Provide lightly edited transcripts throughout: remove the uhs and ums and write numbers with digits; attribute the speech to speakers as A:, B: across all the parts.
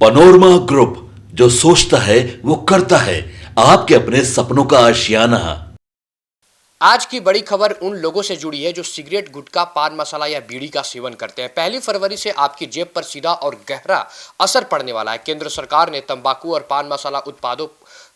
A: Panorama group, जो सोचता है वो करता है। आपके अपने सपनों का आशियाना।
B: आज की बड़ी खबर उन लोगों से जुड़ी है जो सिगरेट, गुटखा, पान मसाला या बीड़ी का सेवन करते हैं। 1 फरवरी से आपकी जेब पर सीधा और गहरा असर पड़ने वाला है। केंद्र सरकार ने तंबाकू और पान मसाला उत्पादों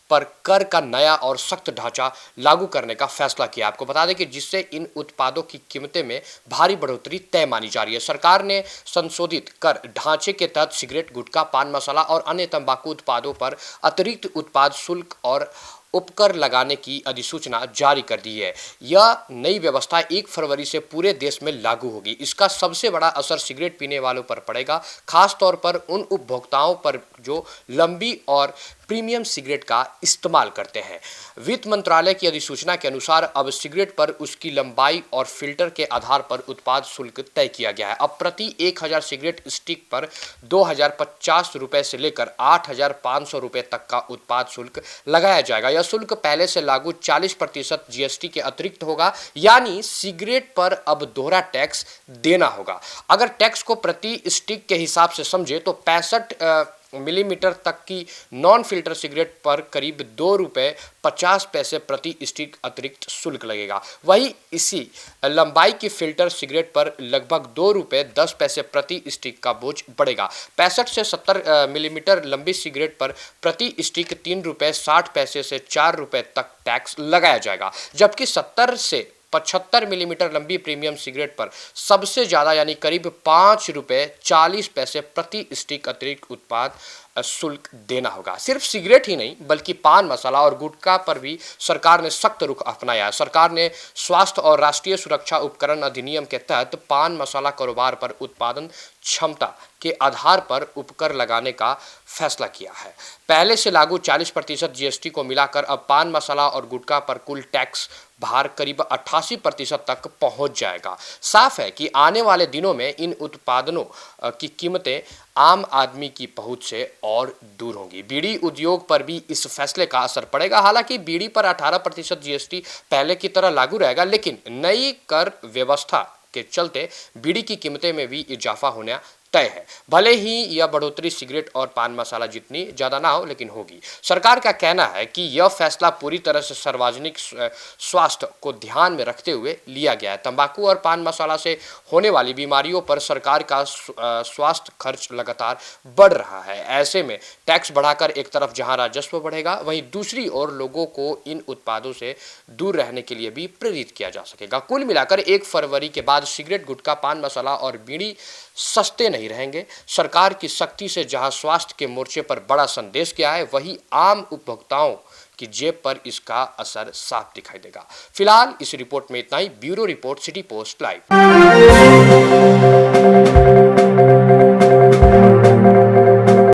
B: पर कर का नया और सख्त ढांचा लागू करने का फैसला किया। आपको बता दें कि जिससे इन उत्पादों की कीमतें में भारी बढ़ोतरी तय मानी जा रही है। सरकार ने संशोधित कर ढांचे के तहत सिगरेट, गुटखा, पान मसाला और अन्य तंबाकू उत्पादों पर अतिरिक्त उत्पाद शुल्क और उपकर लगाने की अधिसूचना जारी कर दी है। यह नई व्यवस्था 1 फरवरी से पूरे देश में लागू होगी। इसका सबसे बड़ा असर सिगरेट पीने वालों पर पड़ेगा, खास तौर पर उन उपभोक्ताओं पर जो लंबी और प्रीमियम सिगरेट का इस्तेमाल करते हैं। वित्त मंत्रालय की अधिसूचना के अनुसार अब सिगरेट पर उसकी लंबाई और फिल्टर के आधार पर उत्पाद शुल्क तय किया गया है। अब प्रति 1000 सिगरेट स्टिक पर 2050 रुपये से लेकर 8500 रुपये तक का उत्पाद शुल्क लगाया जाएगा। यह शुल्क पहले से लागू 40% जीएसटी के अतिरिक्त होगा, यानी सिगरेट पर अब दोहरा टैक्स देना होगा। अगर टैक्स को प्रति स्टिक के हिसाब से समझे तो 65 मिलीमीटर तक की नॉन फिल्टर सिगरेट पर करीब 2 रुपये 50 पैसे प्रति स्टिक अतिरिक्त शुल्क लगेगा। वहीं इसी लंबाई की फिल्टर सिगरेट पर लगभग 2 रुपये 10 पैसे प्रति स्टिक का बोझ बढ़ेगा। 65 से 70 मिलीमीटर लंबी सिगरेट पर प्रति स्टिक 3 रुपये 60 पैसे से 4 रुपये तक टैक्स लगाया जाएगा, जबकि 70 से 75 मिलीमीटर लंबी प्रीमियम सिगरेट पर सबसे ज़्यादा यानी करीब 5 रुपये 40 पैसे प्रति स्टिक अतिरिक्त उत्पाद शुल्क देना होगा। सिर्फ सिगरेट ही नहीं बल्कि पान मसाला और गुटखा पर भी सरकार ने सख्त रुख अपनाया है। सरकार ने स्वास्थ्य और राष्ट्रीय सुरक्षा उपकरण अधिनियम के तहत पान मसाला कारोबार पर उत्पादन क्षमता के आधार पर उपकर लगाने का फैसला किया है। पहले से लागू 40% जीएसटी को मिलाकर अब पान मसाला और गुटखा पर कुल टैक्स भार करीब 88% तक पहुंच जाएगा। साफ है कि आने वाले दिनों में इन उत्पादनों की कीमतें आम आदमी की पहुंच से और दूर होंगी। बीड़ी उद्योग पर भी इस फैसले का असर पड़ेगा। हालांकि बीड़ी पर 18% जीएसटी पहले की तरह लागू रहेगा, लेकिन नई कर व्यवस्था के चलते बीड़ी की कीमतें में भी इजाफा होना तय है। भले ही यह बढ़ोतरी सिगरेट और पान मसाला जितनी ज़्यादा ना हो, लेकिन होगी। सरकार का कहना है कि यह फैसला पूरी तरह से सार्वजनिक स्वास्थ्य को ध्यान में रखते हुए लिया गया है। तंबाकू और पान मसाला से होने वाली बीमारियों पर सरकार का स्वास्थ्य खर्च लगातार बढ़ रहा है। ऐसे में टैक्स बढ़ाकर एक तरफ जहां राजस्व बढ़ेगा, वहीं दूसरी ओर लोगों को इन उत्पादों से दूर रहने के लिए भी प्रेरित किया जा सकेगा। कुल मिलाकर 1 फरवरी के बाद सिगरेट, गुटखा, पान मसाला और बीड़ी सस्ते नहीं रहेंगे। सरकार की सख्ती से जहां स्वास्थ्य के मोर्चे पर बड़ा संदेश गया है, वहीं आम उपभोक्ताओं की जेब पर इसका असर साफ दिखाई देगा। फिलहाल इस रिपोर्ट में इतना ही। Bureau report, City Post live.